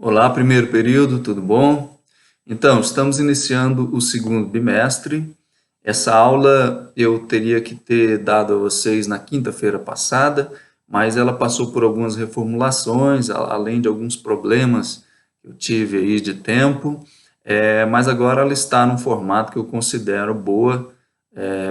Olá, primeiro período, tudo bom? Então, estamos iniciando o segundo bimestre. Essa aula eu teria que ter dado a vocês na quinta-feira passada, mas ela passou por algumas reformulações, além de alguns problemas que eu tive aí de tempo, mas agora ela está num formato que eu considero boa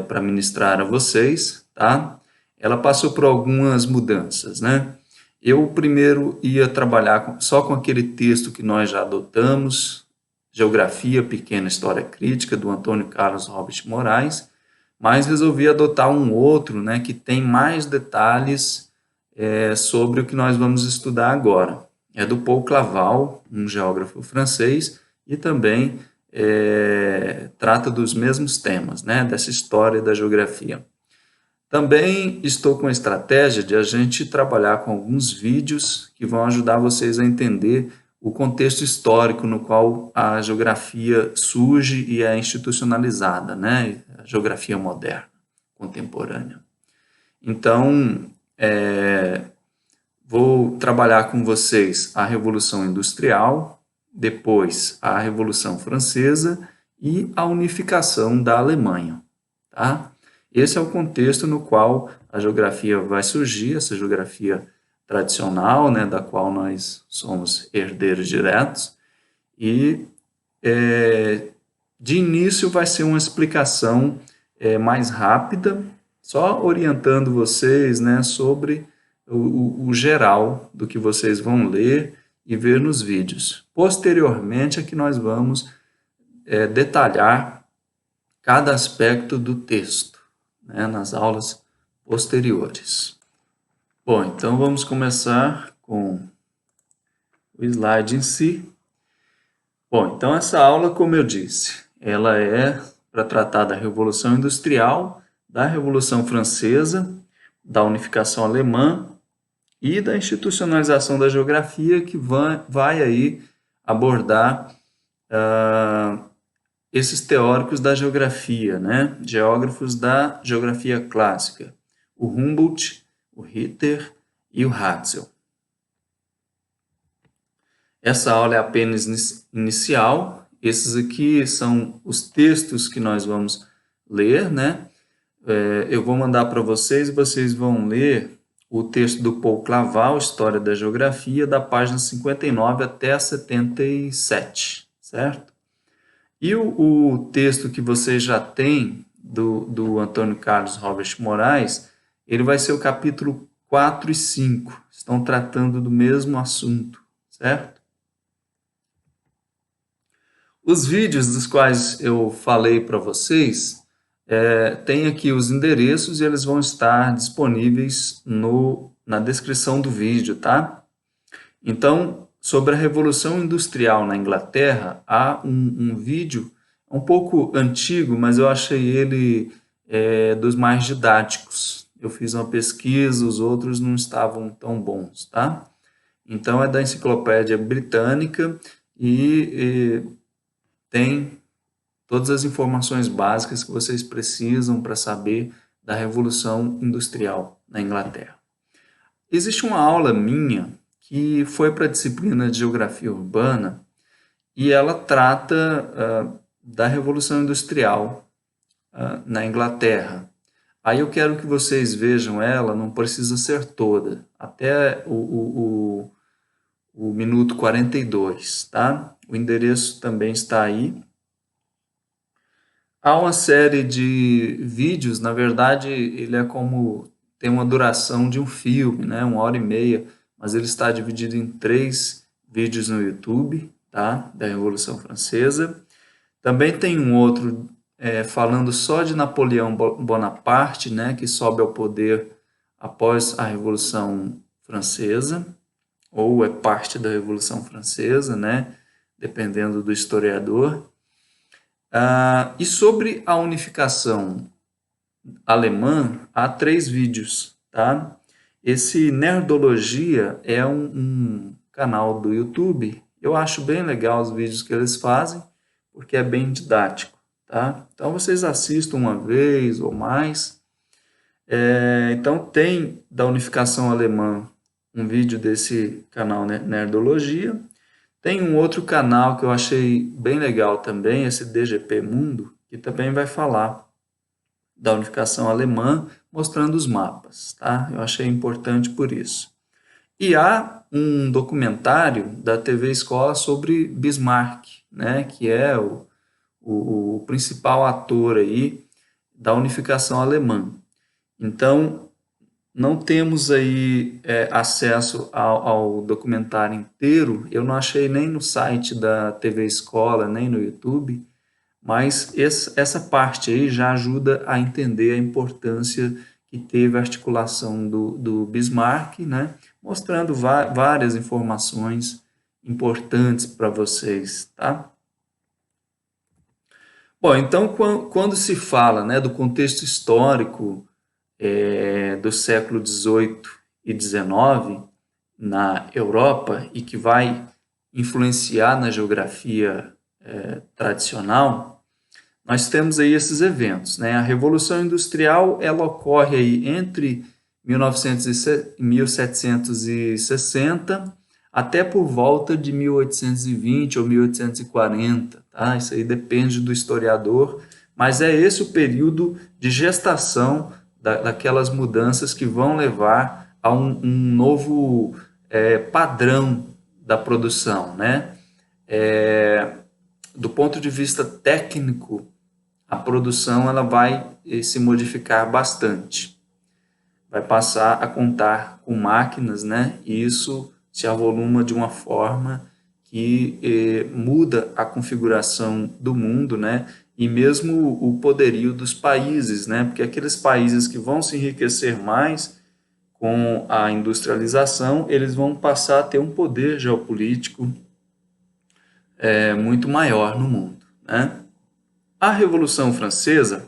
para ministrar a vocês, tá? Ela passou por algumas mudanças, né? Eu primeiro ia trabalhar só com aquele texto que nós já adotamos, Geografia, Pequena História Crítica, do Antônio Carlos Robert Moraes, mas resolvi adotar um outro, né, que tem mais detalhes sobre o que nós vamos estudar agora. É do Paul Claval, um geógrafo francês, e também trata dos mesmos temas, né, dessa história da geografia. Também estou com a estratégia de a gente trabalhar com alguns vídeos que vão ajudar vocês a entender o contexto histórico no qual a geografia surge e é institucionalizada, né? A geografia moderna, contemporânea. Então, vou trabalhar com vocês a Revolução Industrial, depois a Revolução Francesa e a unificação da Alemanha, tá? Esse é o contexto no qual a geografia vai surgir, essa geografia tradicional, né, da qual nós somos herdeiros diretos, e de início vai ser uma explicação mais rápida, só orientando vocês, né, sobre o geral do que vocês vão ler e ver nos vídeos. Posteriormente é que nós vamos detalhar cada aspecto do texto, né, nas aulas posteriores. Bom, então vamos começar com o slide em si. Bom, então essa aula, como eu disse, ela é para tratar da Revolução Industrial, da Revolução Francesa, da unificação alemã e da institucionalização da geografia, que vai aí abordar esses teóricos da geografia, né? Geógrafos da geografia clássica, o Humboldt, o Ritter e o Ratzel. Essa aula é apenas inicial, esses aqui são os textos que nós vamos ler, né? Eu vou mandar para vocês e vocês vão ler o texto do Paul Claval, História da Geografia, da página 59 até a 77, certo? E o texto que vocês já têm, do Antônio Carlos Robert Moraes, ele vai ser o capítulo 4 e 5. Estão tratando do mesmo assunto, certo? Os vídeos dos quais eu falei para vocês, tem aqui os endereços e eles vão estar disponíveis na descrição do vídeo, tá? Então, sobre a Revolução Industrial na Inglaterra, há um vídeo um pouco antigo, mas eu achei ele dos mais didáticos. Eu fiz uma pesquisa, os outros não estavam tão bons, tá? Então, é da Enciclopédia Britânica e tem todas as informações básicas que vocês precisam para saber da Revolução Industrial na Inglaterra. Existe uma aula minha que foi para a disciplina de Geografia Urbana e ela trata da Revolução Industrial na Inglaterra. Aí eu quero que vocês vejam ela, não precisa ser toda, até o minuto 42, tá? O endereço também está aí. Há uma série de vídeos, na verdade, ele é como tem uma duração de um filme, né? 1h30, mas ele está dividido em 3 vídeos no YouTube, tá? Da Revolução Francesa. Também tem um outro falando só de Napoleão Bonaparte, né? Que sobe ao poder após a Revolução Francesa, ou é parte da Revolução Francesa, né? Dependendo do historiador. E sobre a unificação alemã, há 3 vídeos, tá? Esse Nerdologia é um canal do YouTube. Eu acho bem legal os vídeos que eles fazem, porque é bem didático, tá? Então, vocês assistam uma vez ou mais. Então, tem da unificação alemã um vídeo desse canal, né, Nerdologia. Tem um outro canal que eu achei bem legal também, esse DGP Mundo, que também vai falar da unificação alemã, mostrando os mapas, tá? Eu achei importante por isso. E há um documentário da TV Escola sobre Bismarck, né, que é o principal ator aí da unificação alemã. Então, não temos aí acesso ao documentário inteiro, eu não achei nem no site da TV Escola, nem no YouTube, mas essa parte aí já ajuda a entender a importância que teve a articulação do Bismarck, né? Mostrando várias informações importantes para vocês, tá? Bom, então quando se fala, né, do contexto histórico do século XVIII e XIX na Europa e que vai influenciar na geografia tradicional, nós temos aí esses eventos, né? A Revolução Industrial, ela ocorre aí entre 1760 até por volta de 1820 ou 1840, tá? Isso aí depende do historiador, mas é esse o período de gestação daquelas mudanças que vão levar a um novo padrão da produção, né? Do ponto de vista técnico, a produção ela vai se modificar bastante. Vai passar a contar com máquinas, né? E isso se avoluma de uma forma que muda a configuração do mundo, né? E mesmo o poderio dos países, né? Porque aqueles países que vão se enriquecer mais com a industrialização, eles vão passar a ter um poder geopolítico muito maior no mundo, né? A Revolução Francesa,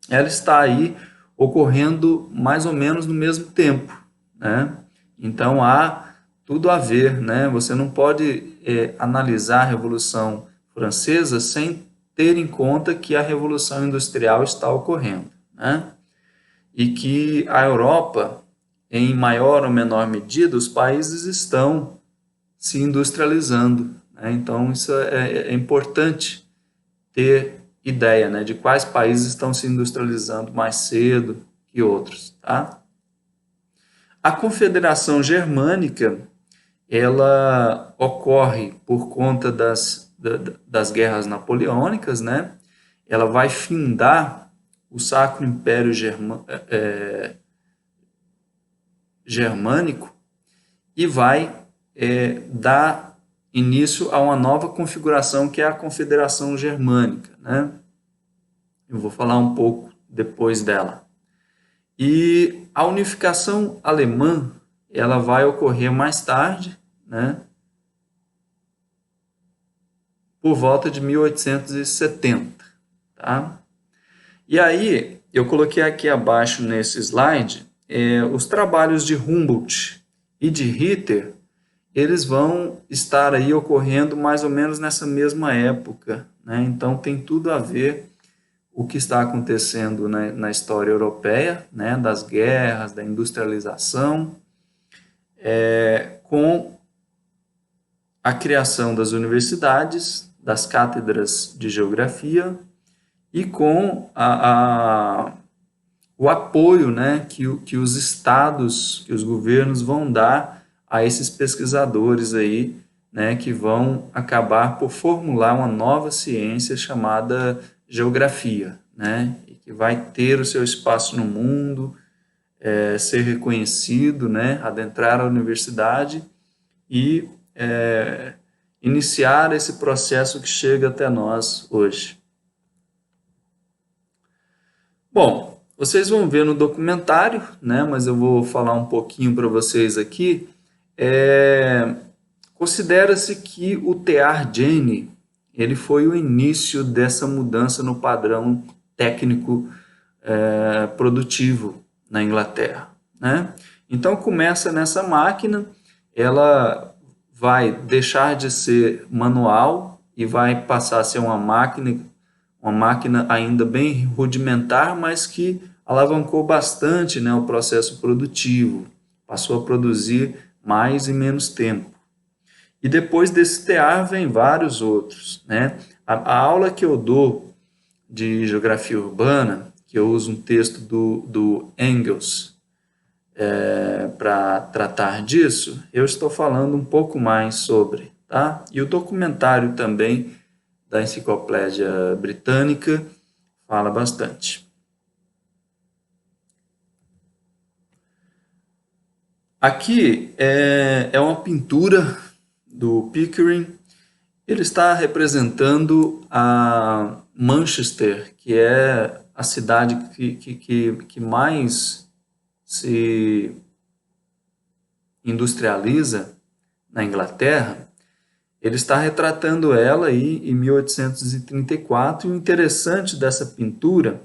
ela está aí ocorrendo mais ou menos no mesmo tempo, né? Então há tudo a ver, né? Você não pode analisar a Revolução Francesa sem ter em conta que a Revolução Industrial está ocorrendo, né? E que a Europa, em maior ou menor medida, os países estão se industrializando, né? Então isso é importante ter ideia, né, de quais países estão se industrializando mais cedo que outros, tá? A Confederação Germânica, ela ocorre por conta das guerras napoleônicas, né? Ela vai findar o Sacro Império Germânico e vai dar início a uma nova configuração que é a Confederação Germânica, né? Eu vou falar um pouco depois dela. E a unificação alemã, ela vai ocorrer mais tarde, né? Por volta de 1870, tá? E aí, eu coloquei aqui abaixo nesse slide os trabalhos de Humboldt e de Ritter, eles vão estar aí ocorrendo mais ou menos nessa mesma época, né? Então tem tudo a ver o que está acontecendo na história europeia, né? Das guerras, da industrialização, com a criação das universidades, das cátedras de geografia e com o apoio, né, que os estados, que os governos vão dar a esses pesquisadores aí, né, que vão acabar por formular uma nova ciência chamada geografia, né, e que vai ter o seu espaço no mundo, ser reconhecido, né, adentrar a universidade e iniciar esse processo que chega até nós hoje. Bom, vocês vão ver no documentário, né, mas eu vou falar um pouquinho para vocês aqui. Considera-se que o Teilhard Gene ele foi o início dessa mudança no padrão técnico produtivo na Inglaterra, né? Então começa nessa máquina, ela vai deixar de ser manual e vai passar a ser uma máquina ainda bem rudimentar, mas que alavancou bastante, né, o processo produtivo, passou a produzir mais em menos tempo. E depois desse tear vem vários outros, né? A aula que eu dou de geografia urbana, que eu uso um texto do Engels para tratar disso, eu estou falando um pouco mais sobre, tá? E o documentário também da Enciclopédia Britânica fala bastante. Aqui é uma pintura do Pickering. Ele está representando a Manchester, que é a cidade que mais se industrializa na Inglaterra. Ele está retratando ela aí em 1834, e o interessante dessa pintura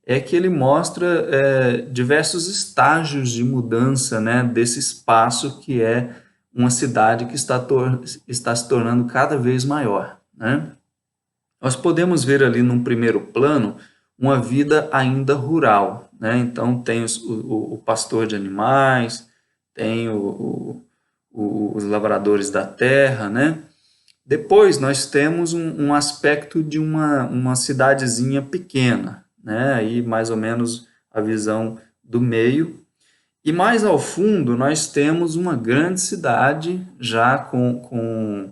é que ele mostra diversos estágios de mudança, né, desse espaço que é uma cidade que está se tornando cada vez maior, né? Nós podemos ver ali num primeiro plano uma vida ainda rural, né? Então tem o pastor de animais, tem os lavradores da terra, né? Depois nós temos um aspecto de uma cidadezinha pequena, né? Aí mais ou menos a visão do meio. E mais ao fundo nós temos uma grande cidade já com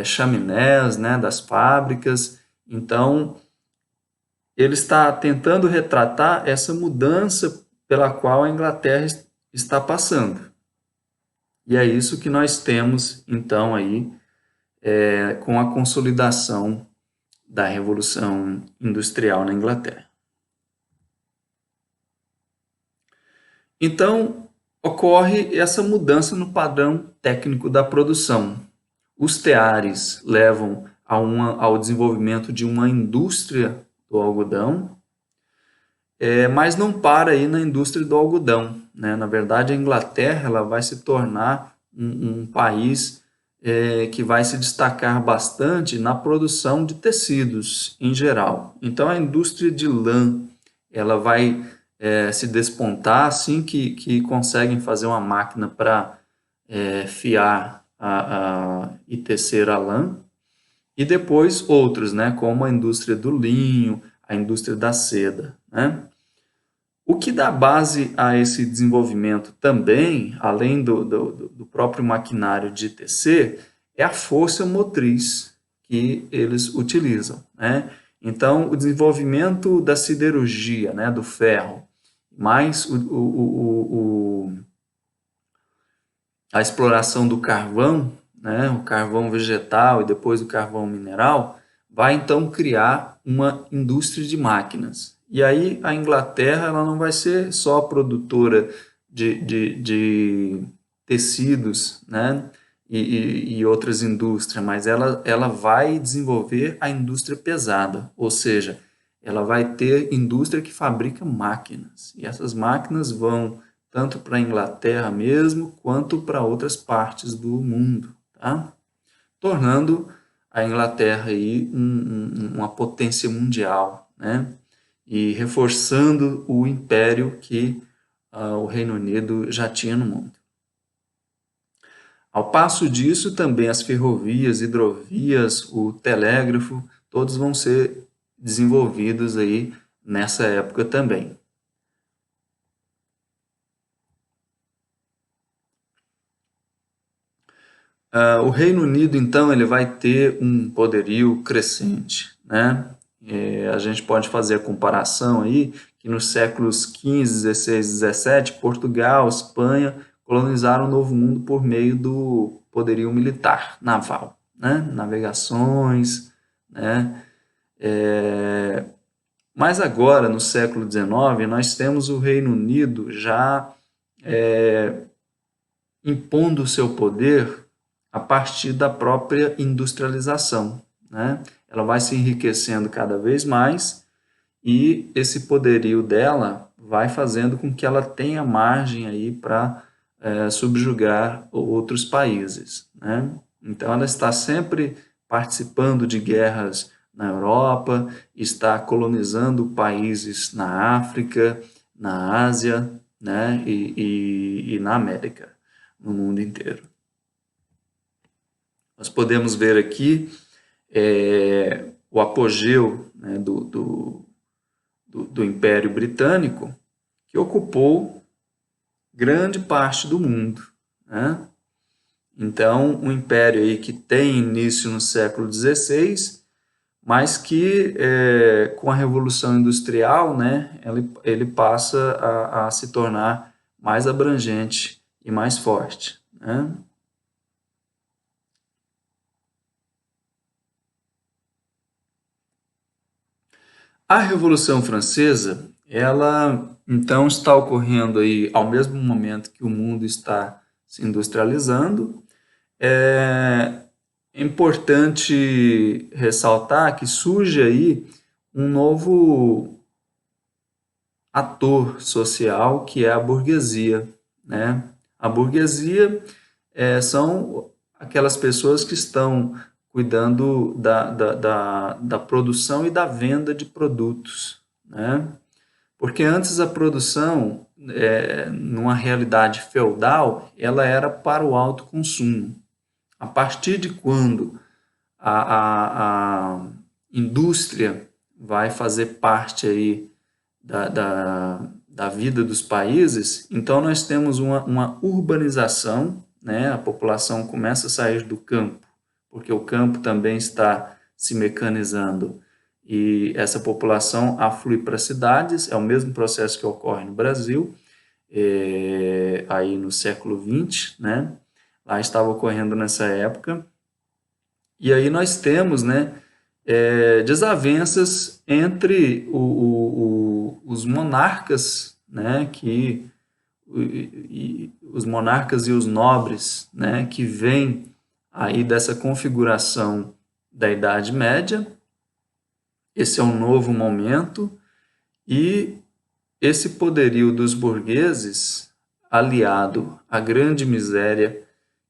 chaminés, né, das fábricas. Então ele está tentando retratar essa mudança pela qual a Inglaterra está passando. E é isso que nós temos então aí com a consolidação da Revolução Industrial na Inglaterra. Então, ocorre essa mudança no padrão técnico da produção. Os teares levam ao desenvolvimento de uma indústria do algodão, mas não para aí na indústria do algodão, né? Na verdade, a Inglaterra ela vai se tornar um país que vai se destacar bastante na produção de tecidos em geral. Então, a indústria de lã ela vai se despontar assim que conseguem fazer uma máquina para fiar e tecer a lã, e depois outros, né, como a indústria do linho, a indústria da seda, né? O que dá base a esse desenvolvimento também, além do próprio maquinário de tecer, é a força motriz que eles utilizam, né? Então, o desenvolvimento da siderurgia, né, do ferro, mais a exploração do carvão, né, o carvão vegetal e depois o carvão mineral, vai então criar uma indústria de máquinas. E aí a Inglaterra ela não vai ser só produtora de tecidos, né, e outras indústrias, mas ela vai desenvolver a indústria pesada, ou seja, ela vai ter indústria que fabrica máquinas. E essas máquinas vão tanto para a Inglaterra mesmo, quanto para outras partes do mundo, tá? Tornando a Inglaterra aí uma potência mundial, né? E reforçando o império que o Reino Unido já tinha no mundo. Ao passo disso, também as ferrovias, hidrovias, o telégrafo, todos vão ser desenvolvidos aí nessa época também. O Reino Unido, então, ele vai ter um poderio crescente, né? A gente pode fazer a comparação aí que nos séculos XV, XVI, XVII, Portugal, Espanha colonizaram o Novo Mundo por meio do poderio militar, naval, né? Navegações, né? Mas agora, no século XIX, nós temos o Reino Unido já impondo o seu poder a partir da própria industrialização, né? Ela vai se enriquecendo cada vez mais e esse poderio dela vai fazendo com que ela tenha margem aí para subjugar outros países, né? Então ela está sempre participando de guerras na Europa, está colonizando países na África, na Ásia, né? E na América, no mundo inteiro. Nós podemos ver aqui o apogeu, né, do Império Britânico, que ocupou grande parte do mundo, né? Então, um império aí que tem início no século XVI, mas que com a Revolução Industrial, né, ele passa a se tornar mais abrangente e mais forte, né? A Revolução Francesa, ela então está ocorrendo aí ao mesmo momento que o mundo está se industrializando. É importante ressaltar que surge aí um novo ator social que é a burguesia, né? A burguesia são aquelas pessoas que estão cuidando da produção e da venda de produtos, né? Porque antes a produção, numa realidade feudal, ela era para o alto consumo. A partir de quando a indústria vai fazer parte aí da vida dos países, então nós temos uma urbanização, né? A população começa a sair do campo, porque o campo também está se mecanizando e essa população aflui para as cidades, é o mesmo processo que ocorre no Brasil, aí no século XX, né? Lá estava ocorrendo nessa época, e aí nós temos, né, desavenças entre os monarcas, né, os monarcas e os nobres, né, que vêm aí dessa configuração da Idade Média. Esse é um novo momento e esse poderio dos burgueses, aliado à grande miséria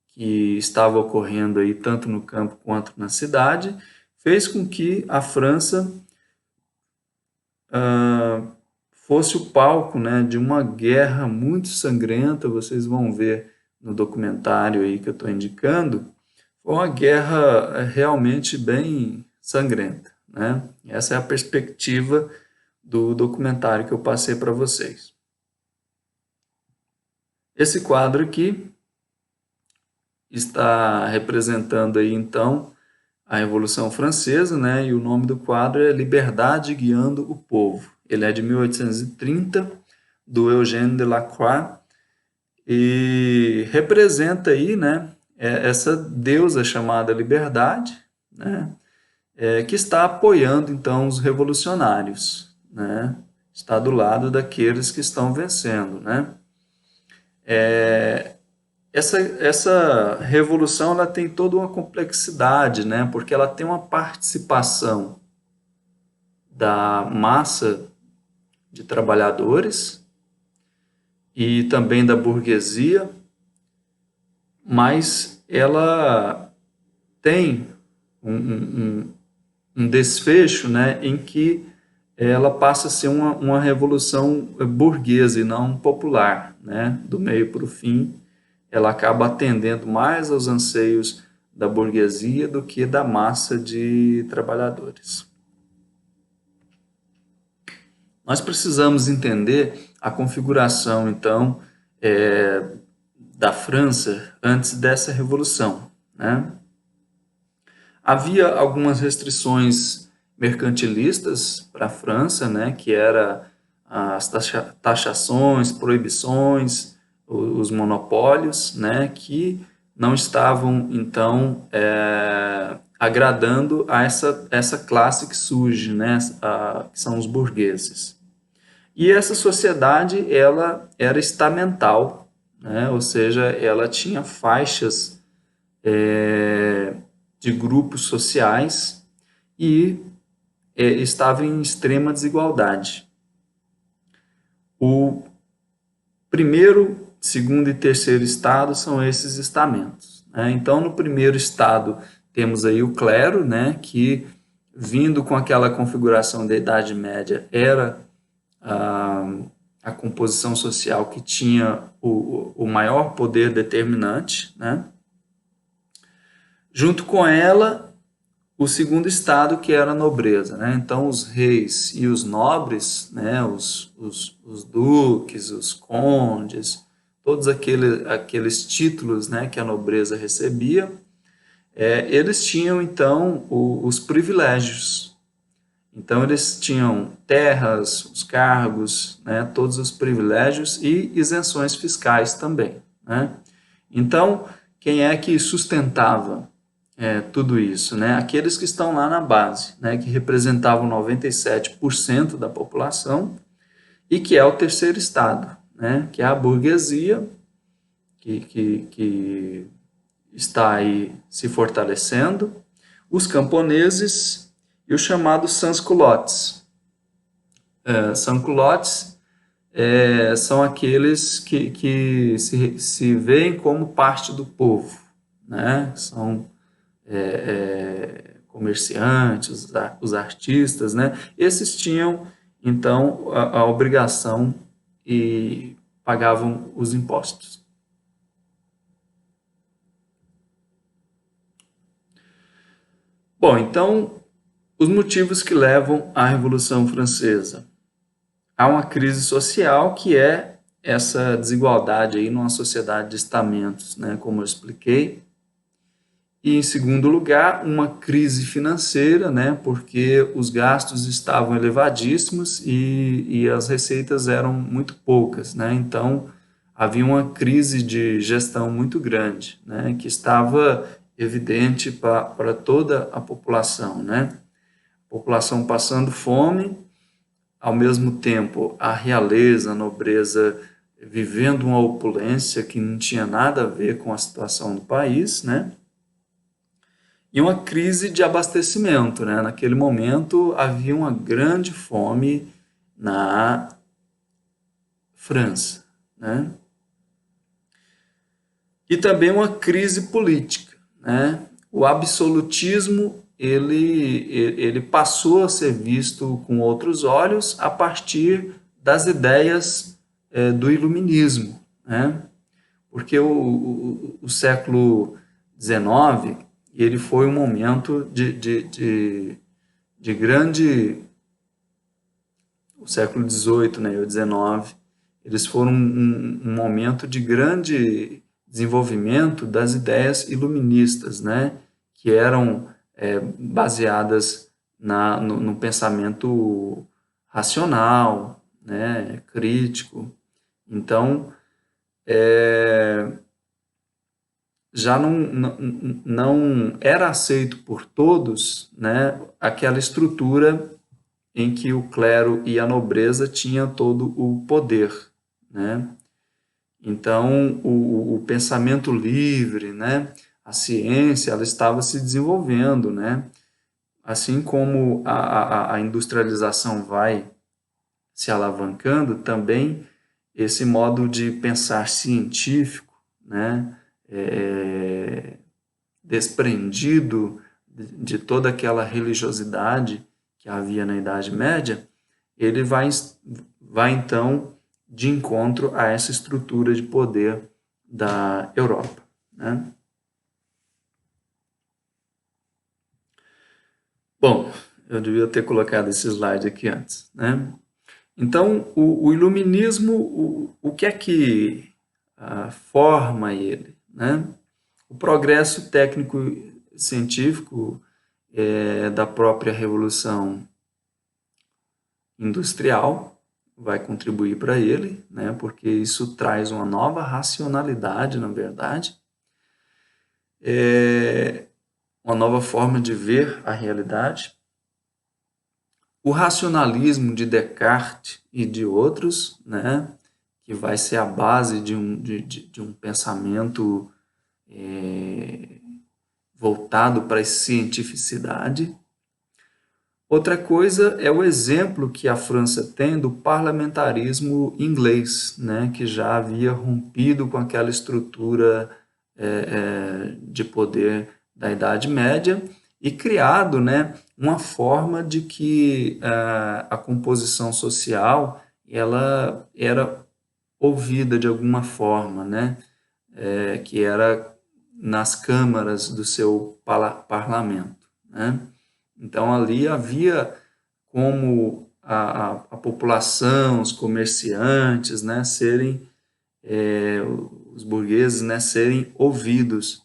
que estava ocorrendo aí tanto no campo quanto na cidade, fez com que a França fosse o palco, né, de uma guerra muito sangrenta. Vocês vão ver no documentário aí que eu estou indicando, foi uma guerra realmente bem sangrenta, né? Essa é a perspectiva do documentário que eu passei para vocês. Esse quadro aqui está representando aí então a Revolução Francesa, né? E o nome do quadro é Liberdade Guiando o Povo. Ele é de 1830, do Eugène Delacroix, e representa aí, né, essa deusa chamada Liberdade, né, que está apoiando então os revolucionários, né? Está do lado daqueles que estão vencendo, né? Essa revolução ela tem toda uma complexidade, né? Porque ela tem uma participação da massa de trabalhadores e também da burguesia, mas ela tem um desfecho, né, em que ela passa a ser uma revolução burguesa e não popular, né? Do meio para o fim, ela acaba atendendo mais aos anseios da burguesia do que da massa de trabalhadores. Nós precisamos entender a configuração, então, da França antes dessa revolução, né? Havia algumas restrições mercantilistas para a França, né, que era as taxações, proibições, os monopólios, né, que não estavam, então, agradando a essa classe que surge, né, que são os burgueses. E essa sociedade, ela era estamental, né, ou seja, ela tinha faixas de grupos sociais e estava em extrema desigualdade. O primeiro, segundo e terceiro estado são esses estamentos, né? Então, no primeiro estado, temos aí o clero, né, que, vindo com aquela configuração da Idade Média, era a composição social que tinha o maior poder determinante, né? Junto com ela, o segundo estado, que era a nobreza, né? Então, os reis e os nobres, né? Os duques, os condes, todos aqueles títulos, né? Que a nobreza recebia, eles tinham, então, os privilégios. Então, eles tinham terras, os cargos, né? Todos os privilégios e isenções fiscais também, né? Então, quem é que sustentava tudo isso, né? Aqueles que estão lá na base, né? Que representavam 97% da população e que é o terceiro estado, né? Que é a burguesia, que está aí se fortalecendo, os camponeses e os chamados sans-culottes. Sans-culottes são aqueles que se veem como parte do povo, né? São comerciantes, os artistas, né? Esses tinham, então, a obrigação e pagavam os impostos. Bom, então, os motivos que levam à Revolução Francesa. Há uma crise social que é essa desigualdade aí numa sociedade de estamentos, né? Como eu expliquei. E, em segundo lugar, uma crise financeira, né, porque os gastos estavam elevadíssimos e as receitas eram muito poucas, né, então havia uma crise de gestão muito grande, né, que estava evidente para toda a população, né, a população passando fome, ao mesmo tempo a realeza, a nobreza vivendo uma opulência que não tinha nada a ver com a situação do país, né, e uma crise de abastecimento, né? Naquele momento havia uma grande fome na França, né? E também uma crise política, né? O absolutismo ele passou a ser visto com outros olhos a partir das ideias do iluminismo, né? Porque o século XIX ele foi um momento de grande. O século XVIII, né, e o XIX, eles foram um momento de grande desenvolvimento das ideias iluministas, né, que eram baseadas no pensamento racional, né, crítico. Então, já não era aceito por todos, né, aquela estrutura em que o clero e a nobreza tinham todo o poder, né? Então, o pensamento livre, né, a ciência, ela estava se desenvolvendo, né? Assim como a industrialização vai se alavancando, também esse modo de pensar científico, né, desprendido de toda aquela religiosidade que havia na Idade Média, ele vai então de encontro a essa estrutura de poder da Europa, né? Bom, eu devia ter colocado esse slide aqui antes, né? Então, o iluminismo, o que é que forma ele, né? O progresso técnico-científico da própria Revolução Industrial vai contribuir para ele, né? Porque isso traz uma nova racionalidade, na verdade, uma nova forma de ver a realidade. O racionalismo de Descartes e de outros, né? Que vai ser a base de um pensamento voltado para a cientificidade. Outra coisa é o exemplo que a França tem do parlamentarismo inglês, né, que já havia rompido com aquela estrutura de poder da Idade Média e criado, né, uma forma de que a composição social ela era ouvida de alguma forma, né, que era nas câmaras do seu parlamento, né? Então, ali havia como a população, os comerciantes, né, os burgueses, né, serem ouvidos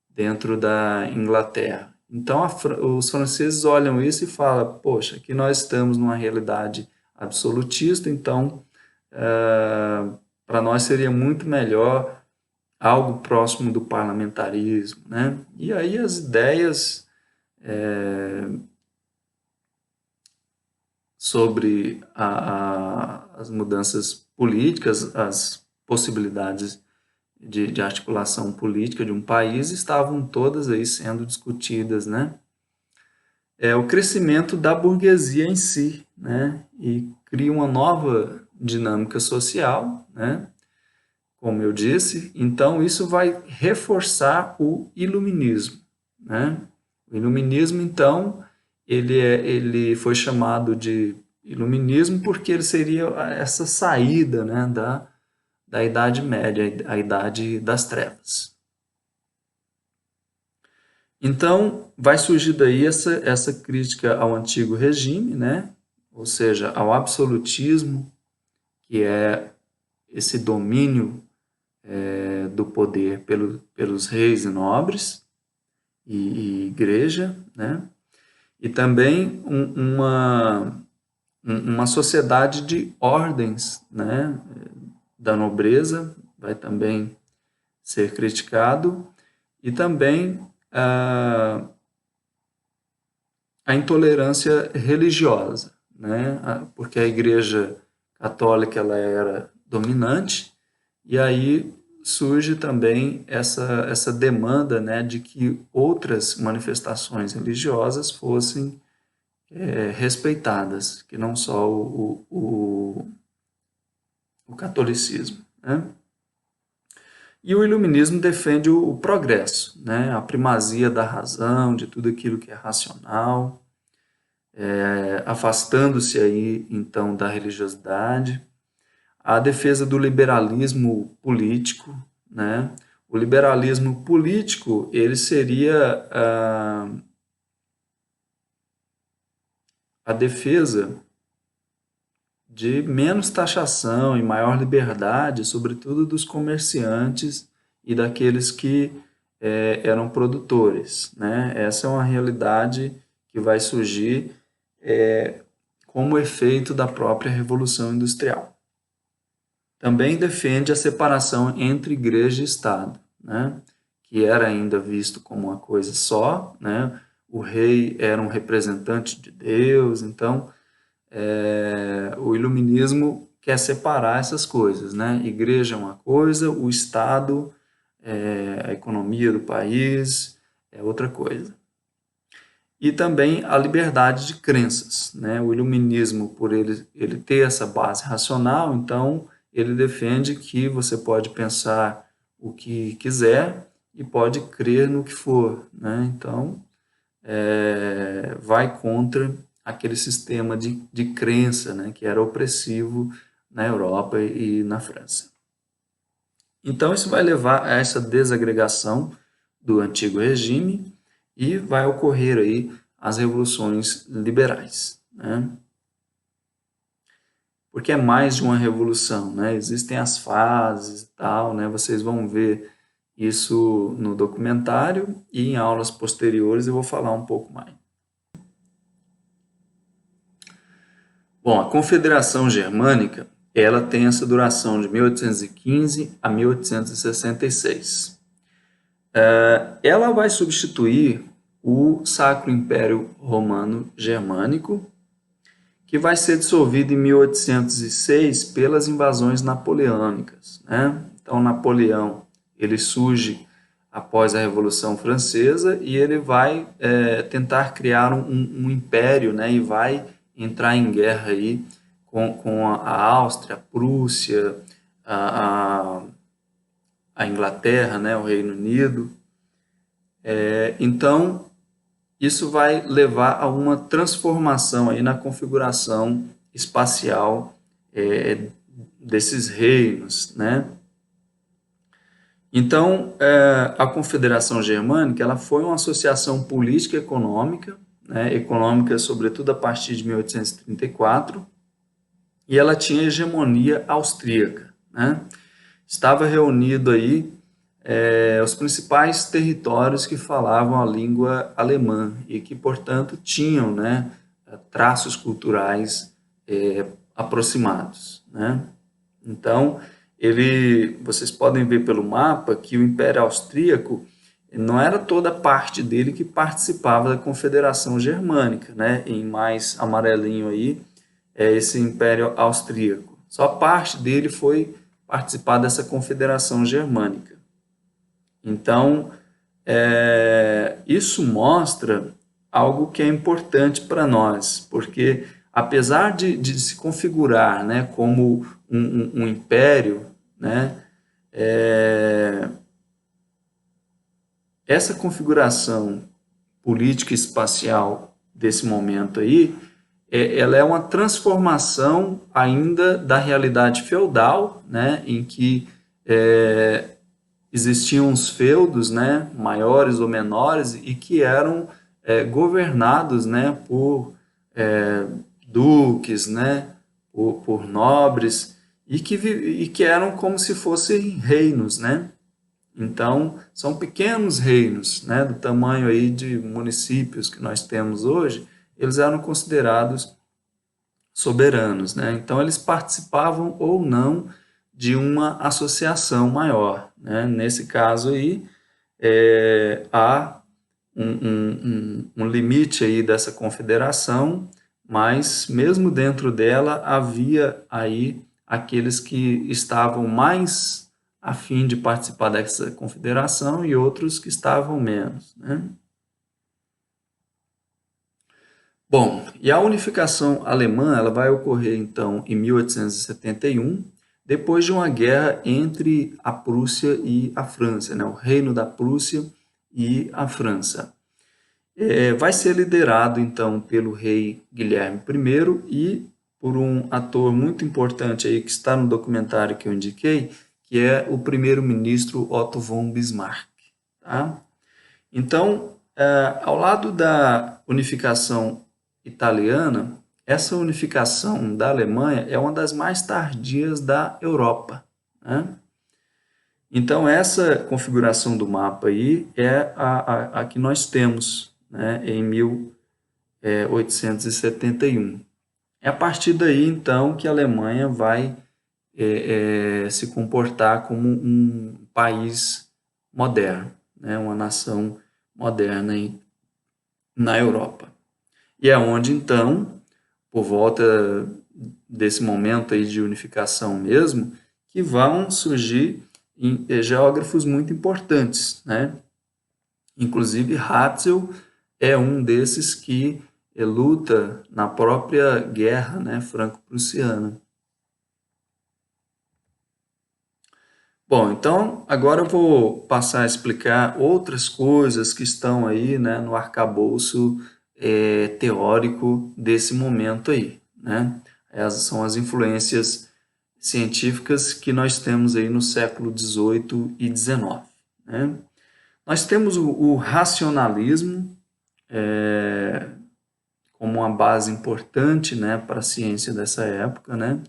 dentro da Inglaterra. Então, os franceses olham isso e falam, poxa, aqui nós estamos numa realidade absolutista, então, para nós seria muito melhor algo próximo do parlamentarismo, né? E aí as ideias sobre as mudanças políticas, as possibilidades de articulação política de um país estavam todas aí sendo discutidas, né? O crescimento da burguesia em si, né? E cria uma nova dinâmica social, né? Como eu disse, então isso vai reforçar o iluminismo, né? O iluminismo, então, ele foi chamado de iluminismo porque ele seria essa saída, né, da Idade Média, a Idade das Trevas. Então, vai surgir daí essa crítica ao antigo regime, né? Ou seja, ao absolutismo, que é esse domínio do poder pelos reis e nobres e igreja, né? E também uma sociedade de ordens, né? Da nobreza vai também ser criticado, e também a intolerância religiosa, né? Porque a Igreja Católica ela era dominante, e aí surge também essa demanda, né, de que outras manifestações religiosas fossem respeitadas, que não só o catolicismo, né? E o iluminismo defende o progresso, né? A primazia da razão, de tudo aquilo que é racional, afastando-se aí então da religiosidade, a defesa do liberalismo político, né? O liberalismo político ele seria a defesa de menos taxação e maior liberdade, sobretudo dos comerciantes e daqueles que eram produtores, né? Essa é uma realidade que vai surgir como efeito da própria Revolução Industrial. Também defende a separação entre igreja e Estado, né? Que era ainda visto como uma coisa só, né? O rei era um representante de Deus, então o iluminismo quer separar essas coisas, né? Igreja é uma coisa, o Estado, a economia do país é outra coisa. E também a liberdade de crenças, né? O iluminismo, por ele ter essa base racional, então ele defende que você pode pensar o que quiser e pode crer no que for, né? Então, vai contra aquele sistema de crença, né, que era opressivo na Europa e na França. Então, isso vai levar a essa desagregação do antigo regime e vai ocorrer aí as revoluções liberais, né? Porque é mais de uma revolução, né? Existem as fases e tal, né? Vocês vão ver isso no documentário e em aulas posteriores eu vou falar um pouco mais. Bom, a Confederação Germânica, ela tem essa duração de 1815 a 1866. Ela vai substituir o Sacro Império Romano Germânico, que vai ser dissolvido em 1806 pelas invasões napoleônicas, né? Então, Napoleão, ele surge após a Revolução Francesa e ele vai tentar criar um império, né? E vai entrar em guerra aí com a Áustria, a Prússia, a Inglaterra, né? O Reino Unido. Então, isso vai levar a uma transformação aí na configuração espacial desses reinos, né? Então, a Confederação Germânica ela foi uma associação política e econômica, né, econômica sobretudo a partir de 1834, e ela tinha hegemonia austríaca, né? Estava reunido aí os principais territórios que falavam a língua alemã e que, portanto, tinham, né, traços culturais aproximados, né? Então, vocês podem ver pelo mapa que o Império Austríaco não era toda parte dele que participava da Confederação Germânica, né? Em mais amarelinho aí é esse Império Austríaco. Só parte dele foi participar dessa Confederação Germânica. Então, isso mostra algo que é importante para nós, porque apesar de se configurar, né, como um império, né, essa configuração política e espacial desse momento aí, ela é uma transformação ainda da realidade feudal, né, em que existiam os feudos, né, maiores ou menores, e que eram governados, né, por duques, né, por nobres, e que eram como se fossem reinos, né? Então, são pequenos reinos, né, do tamanho aí de municípios que nós temos hoje, eles eram considerados soberanos, né? Então, eles participavam ou não de uma associação maior, né? Nesse caso aí, há um limite aí dessa confederação, mas mesmo dentro dela havia aí aqueles que estavam mais a fim de participar dessa confederação e outros que estavam menos, né? Bom, e a unificação alemã ela vai ocorrer então em 1871, depois de uma guerra entre a Prússia e a França, né? O Reino da Prússia e a França. Vai ser liderado então pelo rei Guilherme I e por um ator muito importante aí que está no documentário que eu indiquei, que é o primeiro-ministro Otto von Bismarck. Tá? Então, ao lado da unificação italiana, essa unificação da Alemanha é uma das mais tardias da Europa, né? Então, essa configuração do mapa aí é a que nós temos, né, em 1871. É a partir daí, então, que a Alemanha vai se comportar como um país moderno, né, uma nação moderna aí na Europa. E é onde, então, por volta desse momento aí de unificação mesmo, que vão surgir geógrafos muito importantes, né? Inclusive Hatzel é um desses que luta na própria guerra, né, franco-prussiana. Bom, então agora eu vou passar a explicar outras coisas que estão aí, né, no arcabouço teórico desse momento aí, né? Essas são as influências científicas que nós temos aí no século XVIII e XIX, né? Nós temos o racionalismo como uma base importante, né, para a ciência dessa época, né?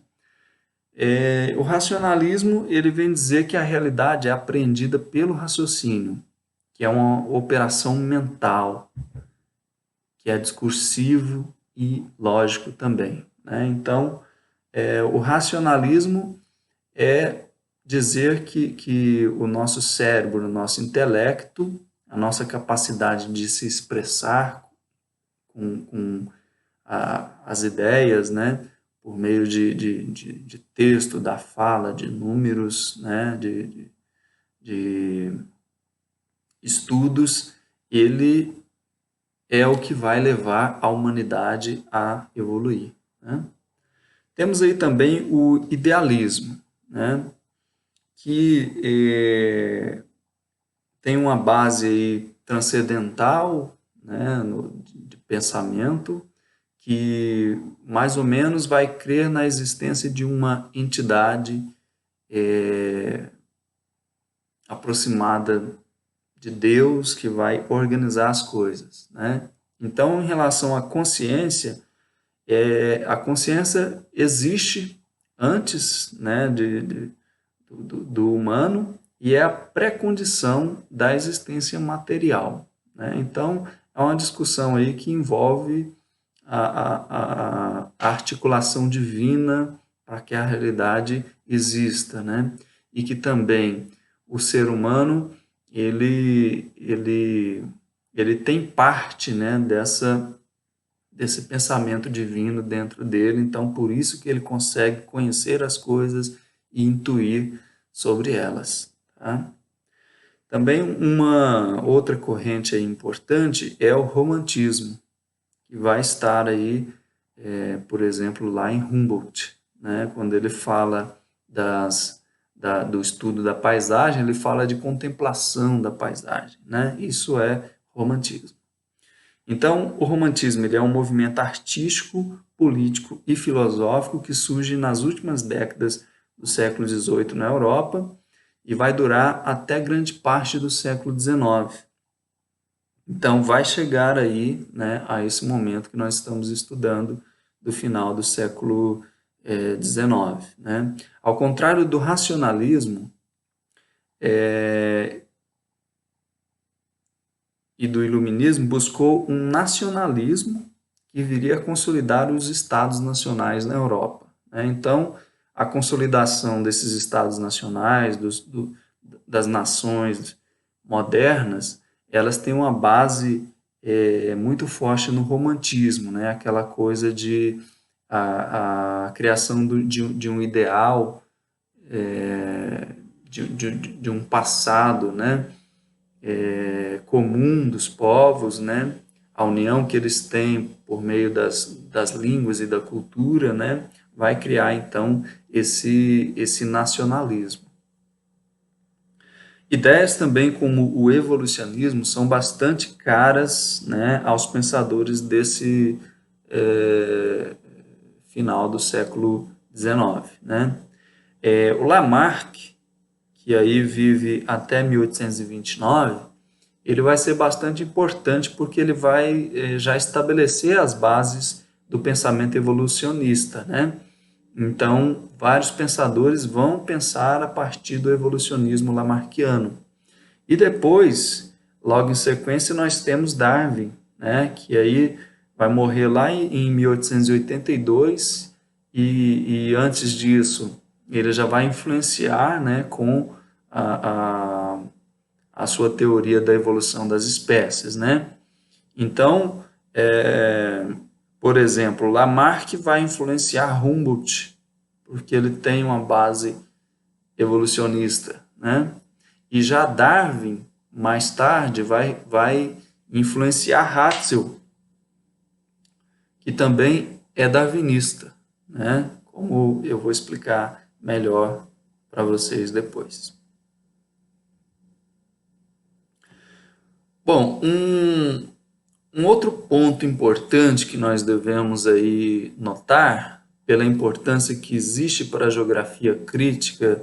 O racionalismo ele vem dizer que a realidade é apreendida pelo raciocínio, que é uma operação mental, que é discursivo e lógico também, né? Então, o racionalismo é dizer que o nosso cérebro, o nosso intelecto, a nossa capacidade de se expressar com as ideias, né, por meio de texto, da fala, de números, né, de estudos, ele é o que vai levar a humanidade a evoluir, né? Temos aí também o idealismo, né, que tem uma base aí transcendental, né, de pensamento, que mais ou menos vai crer na existência de uma entidade aproximada de Deus, que vai organizar as coisas, né? Então, em relação à consciência, a consciência existe antes, né, do humano e é a pré-condição da existência material, né? Então, é uma discussão aí que envolve a articulação divina para que a realidade exista, né? E que também o ser humano ele tem parte, né, desse pensamento divino dentro dele, então por isso que ele consegue conhecer as coisas e intuir sobre elas, tá? Também uma outra corrente aí importante é o romantismo, que vai estar aí, por exemplo, lá em Humboldt, né? Quando ele fala do estudo da paisagem, ele fala de contemplação da paisagem, né? Isso é romantismo. Então, o romantismo ele é um movimento artístico, político e filosófico que surge nas últimas décadas do século XVIII na Europa e vai durar até grande parte do século XIX. Então, vai chegar aí, né, a esse momento que nós estamos estudando do final do século XIX, né? Ao contrário do racionalismo e do iluminismo, buscou um nacionalismo que viria a consolidar os estados nacionais na Europa, né? Então, a consolidação desses estados nacionais, das nações modernas, elas têm uma base muito forte no romantismo, né? Aquela coisa de a criação de um ideal, de um passado, né? Comum dos povos, né? A união que eles têm por meio das línguas e da cultura, né? Vai criar, então, esse nacionalismo. Ideias também como o evolucionismo são bastante caras, né, aos pensadores desse final do século XIX, né? O Lamarck, que aí vive até 1829, ele vai ser bastante importante porque ele vai já estabelecer as bases do pensamento evolucionista, né? Então, vários pensadores vão pensar a partir do evolucionismo lamarckiano. E depois, logo em sequência, nós temos Darwin, né? Que aí vai morrer lá em 1882 e antes disso ele já vai influenciar, né, com a sua teoria da evolução das espécies, né? Então, por exemplo, Lamarck vai influenciar Humboldt, porque ele tem uma base evolucionista, né? E já Darwin, mais tarde, vai influenciar Ratzel, que também é darwinista, né? Como eu vou explicar melhor para vocês depois. Bom, um outro ponto importante que nós devemos aí notar, pela importância que existe para a geografia crítica,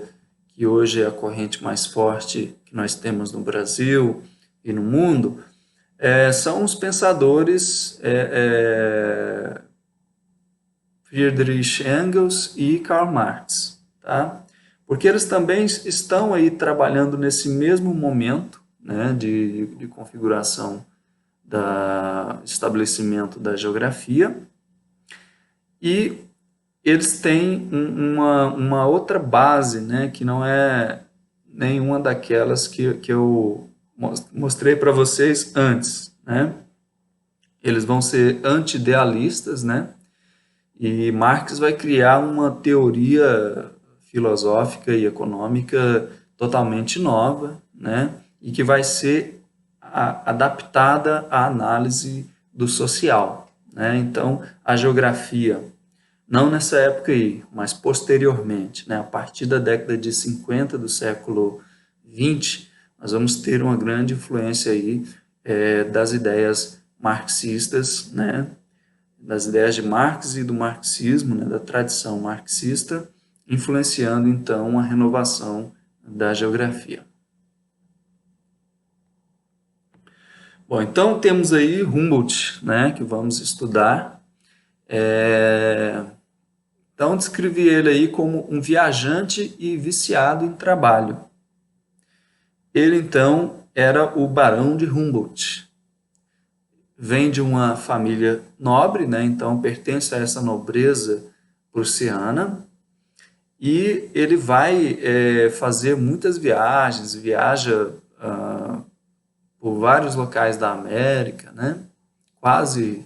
que hoje é a corrente mais forte que nós temos no Brasil e no mundo, são os pensadores Friedrich Engels e Karl Marx, tá? Porque eles também estão aí trabalhando nesse mesmo momento, né, de configuração estabelecimento da geografia, e eles têm uma outra base, né, que não é nenhuma daquelas que eu mostrei para vocês antes, né? Eles vão ser anti-idealistas, né? E Marx vai criar uma teoria filosófica e econômica totalmente nova, né? E que vai ser adaptada à análise do social, né? Então, a geografia, não nessa época aí, mas posteriormente, né? A partir da década de 50 do século 20, nós vamos ter uma grande influência aí das ideias marxistas, né? Das ideias de Marx e do marxismo, né? Da tradição marxista, influenciando então a renovação da geografia. Bom, então temos aí Humboldt, né, que vamos estudar. Então descrevi ele aí como um viajante e viciado em trabalho. Ele então era o Barão de Humboldt. Vem de uma família nobre, né, então pertence a essa nobreza prussiana. E ele vai fazer muitas viagens, viaja por vários locais da América, né? Quase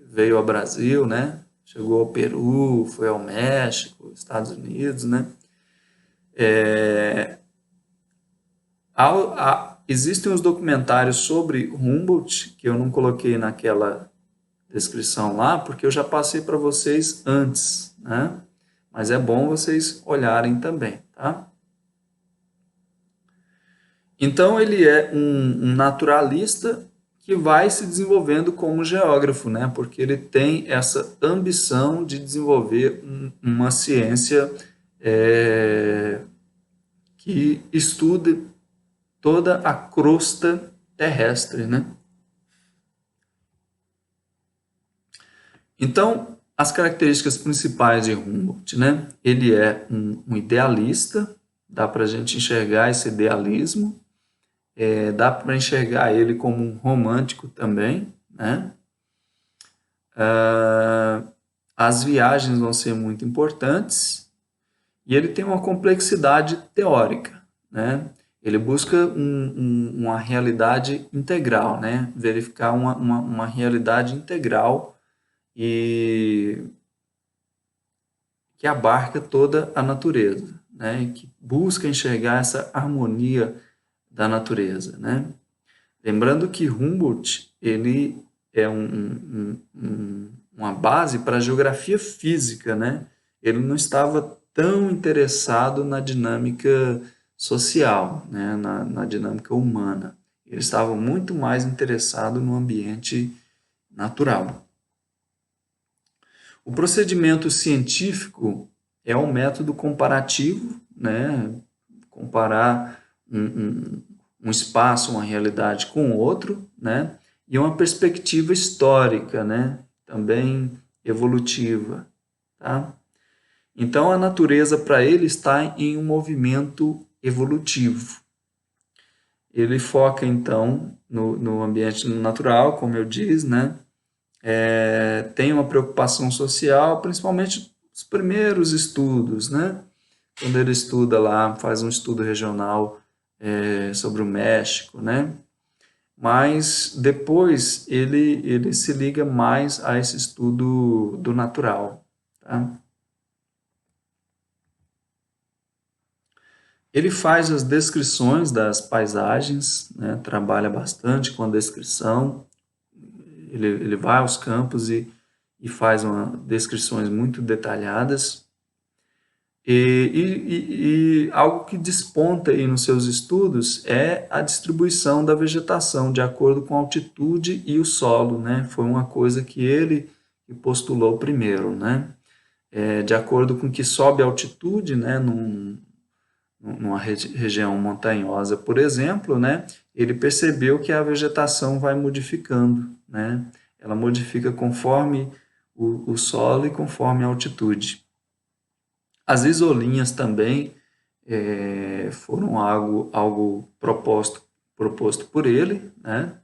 veio ao Brasil, né? Chegou ao Peru, foi ao México, Estados Unidos, né? Existem os documentários sobre Humboldt, que eu não coloquei naquela descrição lá, porque eu já passei para vocês antes, né? Mas é bom vocês olharem também, tá? Então ele é um naturalista que vai se desenvolvendo como geógrafo, né? Porque ele tem essa ambição de desenvolver uma ciência que estude toda a crosta terrestre, né? Então, as características principais de Humboldt, né? Ele é um idealista, dá para a gente enxergar esse idealismo, dá para enxergar ele como um romântico também, né? As viagens vão ser muito importantes e ele tem uma complexidade teórica, né? Ele busca uma realidade integral, né? Verificar uma realidade integral e que abarca toda a natureza, né? E que busca enxergar essa harmonia da natureza, né? Lembrando que Humboldt ele é uma base para a geografia física, né? Ele não estava tão interessado na dinâmica social, né? Na dinâmica humana. Ele estava muito mais interessado no ambiente natural. O procedimento científico é um método comparativo, né? Comparar um espaço, uma realidade com outro, né? E uma perspectiva histórica, né? Também evolutiva, tá? Então a natureza para ele está em um movimento evolutivo. Ele foca então no ambiente natural, como eu disse, né? Tem uma preocupação social, principalmente os primeiros estudos, né? Quando ele estuda lá, faz um estudo regional sobre o México, né? Mas depois ele se liga mais a esse estudo do natural, tá? Ele faz as descrições das paisagens, né? Trabalha bastante com a descrição, ele vai aos campos e faz descrições muito detalhadas. E algo que desponta aí nos seus estudos é a distribuição da vegetação de acordo com a altitude e o solo, né? Foi uma coisa que ele postulou primeiro, né? De acordo com que sobe a altitude, né? Numa região montanhosa, por exemplo, né? Ele percebeu que a vegetação vai modificando, né? Ela modifica conforme o solo e conforme a altitude. As isolinhas também foram algo proposto por ele, né?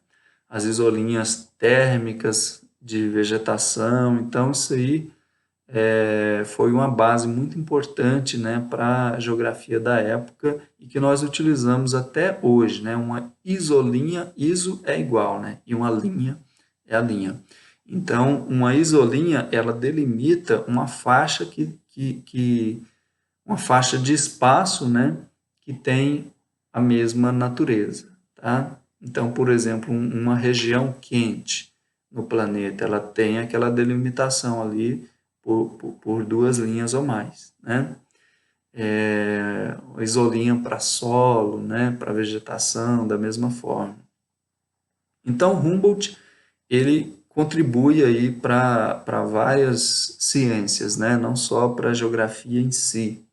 As isolinhas térmicas de vegetação, então isso aí foi uma base muito importante, né, para a geografia da época e que nós utilizamos até hoje, né? Uma isolinha, iso é igual, né? E uma linha é a linha. Então, uma isolinha, ela delimita uma faixa uma faixa de espaço, né, que tem a mesma natureza, tá? Então, por exemplo, uma região quente no planeta, ela tem aquela delimitação ali por duas linhas ou mais, né? Isolinha para solo, né, para vegetação, da mesma forma. Então, Humboldt, ele contribui aí para várias ciências, né, não só para a geografia em si.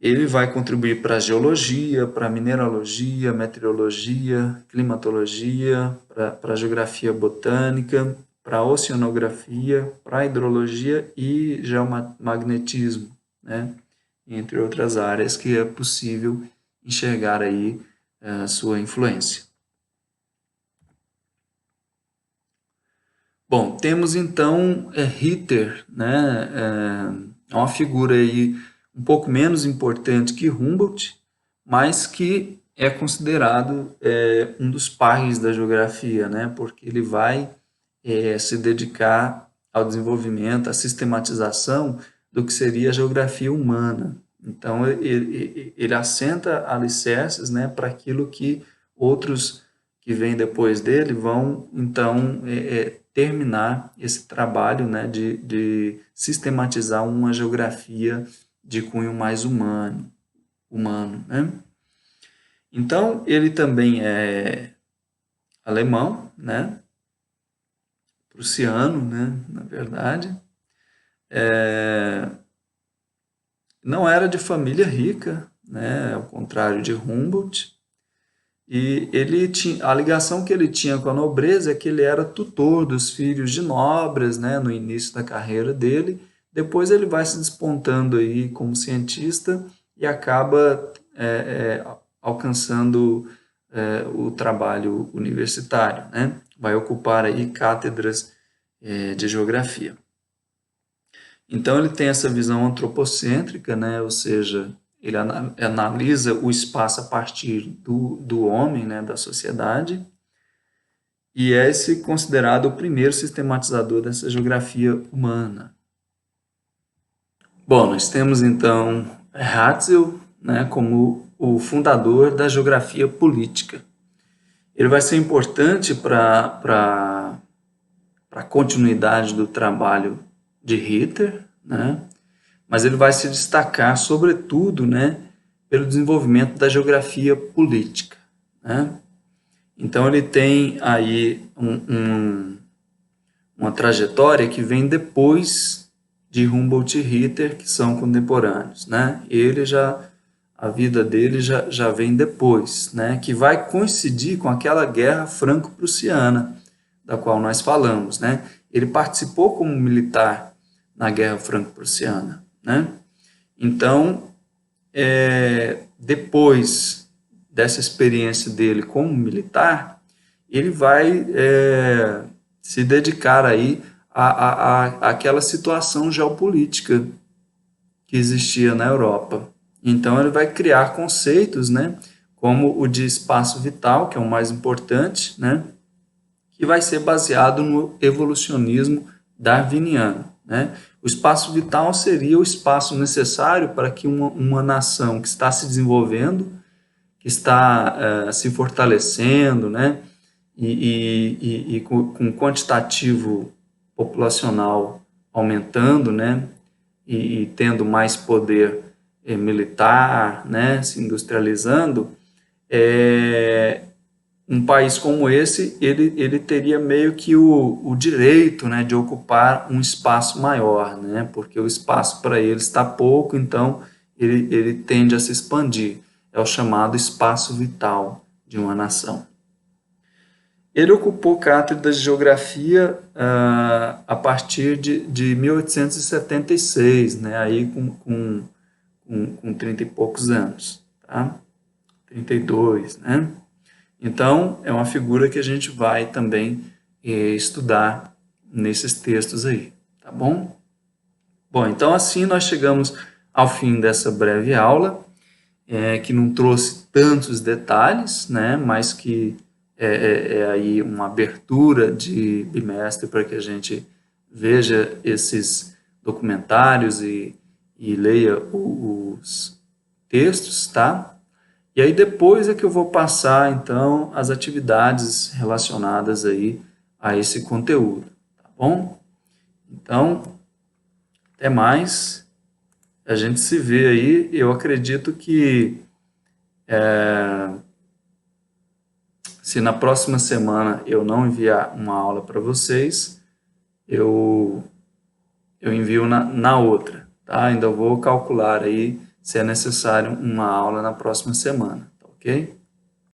Ele vai contribuir para a geologia, para a mineralogia, meteorologia, climatologia, para a geografia botânica, para a oceanografia, para a hidrologia e geomagnetismo, né? Entre outras áreas que é possível enxergar aí a sua influência. Bom, temos então Ritter, né? É uma figura aí um pouco menos importante que Humboldt, mas que é considerado um dos pais da geografia, né? Porque ele vai se dedicar ao desenvolvimento, à sistematização do que seria a geografia humana. Então, ele assenta alicerces, né, para aquilo que outros que vêm depois dele vão, então, terminar esse trabalho, né, de sistematizar uma geografia de cunho mais humano, né? Então, ele também é alemão, né, prussiano, né, na verdade. Não era de família rica, né, ao contrário de Humboldt. E ele tinha, a ligação que ele tinha com a nobreza é que ele era tutor dos filhos de nobres, né, no início da carreira dele. Depois ele vai se despontando aí como cientista e acaba alcançando o trabalho universitário, né? Vai ocupar aí cátedras de geografia. Então ele tem essa visão antropocêntrica, né? Ou seja, ele analisa o espaço a partir do homem, né? Da sociedade, e é esse considerado o primeiro sistematizador dessa geografia humana. Bom, nós temos então Ratzel, né, como o fundador da geografia política. Ele vai ser importante para a continuidade do trabalho de Ritter, né? Mas ele vai se destacar, sobretudo, né, pelo desenvolvimento da geografia política, né? Então ele tem aí uma trajetória que vem depois de Humboldt e Ritter, que são contemporâneos, né? A vida dele já vem depois, né? Que vai coincidir com aquela guerra franco-prussiana, da qual nós falamos, né? Ele participou como militar na guerra franco-prussiana, né? Então, depois dessa experiência dele como militar, ele vai se dedicar aí àquela situação geopolítica que existia na Europa. Então, ele vai criar conceitos, né, como o de espaço vital, que é o mais importante, né, que vai ser baseado no evolucionismo darwiniano, né? O espaço vital seria o espaço necessário para que uma nação que está se desenvolvendo, que está se fortalecendo, né? E com quantitativo populacional aumentando, né? E tendo mais poder militar, né? Se industrializando, um país como esse, ele teria meio que o direito, né, de ocupar um espaço maior, né, porque o espaço para ele está pouco, então ele tende a se expandir. É o chamado espaço vital de uma nação. Ele ocupou cátedras de geografia a partir de 1876, né, aí com 30 e poucos anos, tá? 32, né? Então, é uma figura que a gente vai também estudar nesses textos aí, tá bom? Bom, então assim nós chegamos ao fim dessa breve aula, que não trouxe tantos detalhes, né, mas que é aí uma abertura de bimestre para que a gente veja esses documentários e leia os textos, tá? E aí depois é que eu vou passar, então, as atividades relacionadas aí a esse conteúdo, tá bom? Então, até mais. A gente se vê aí. Eu acredito que se na próxima semana eu não enviar uma aula para vocês, eu envio na outra, tá? Ainda vou calcular aí se é necessário uma aula na próxima semana, tá ok?